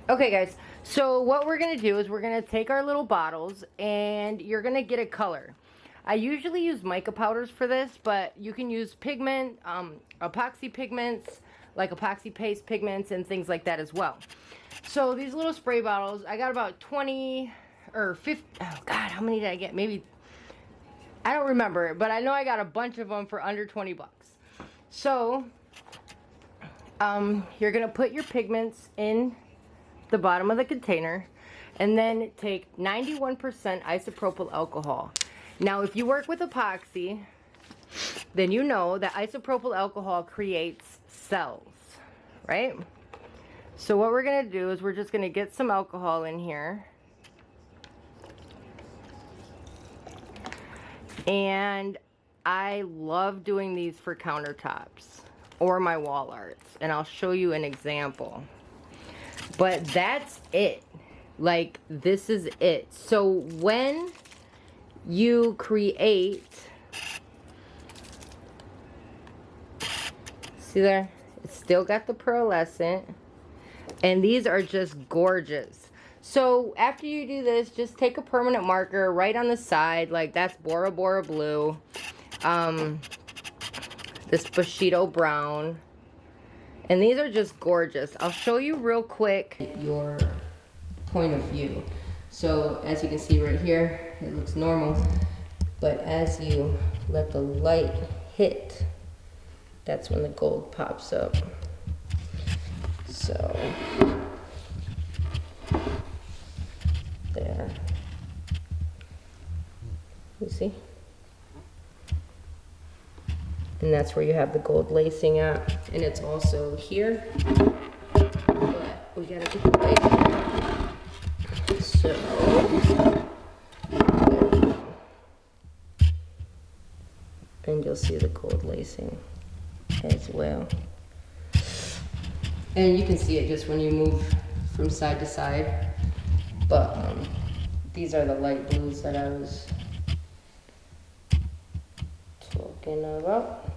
Okay guys, so what we're going to do is we're going to take our little bottles and you're going to get a color. I usually use mica powders for this, but you can use pigment, epoxy pigments, like epoxy paste pigments and things like that as well. So these little spray bottles, I got about 20 or 50, oh god, how many did I get? Maybe, I don't remember, but I know I got a bunch of them for under 20 bucks. So, you're going to put your pigments in the bottom of the container and then take 91% isopropyl alcohol. Now if you work with epoxy, then you know that isopropyl alcohol creates cells, right? So what we're going to do is we're just going to get some alcohol in here, and I love doing these for countertops or my wall arts, and I'll show you an example. But that's it. Like, this is it. So when you create, see there? It's still got the pearlescent. And these are just gorgeous. So after you do this, just take a permanent marker right on the side. Like, that's Bora Bora blue. This Bushido brown. And these are just gorgeous. I'll show you real quick your point of view. So as you can see right here, it looks normal. But as you let the light hit, that's when the gold pops up. So, there. You see? And that's where you have the gold lacing at, and it's also here, but we gotta get the light here. So, and you'll see the gold lacing as well. And you can see it just when you move from side to side, but these are the light blues that I was talking about.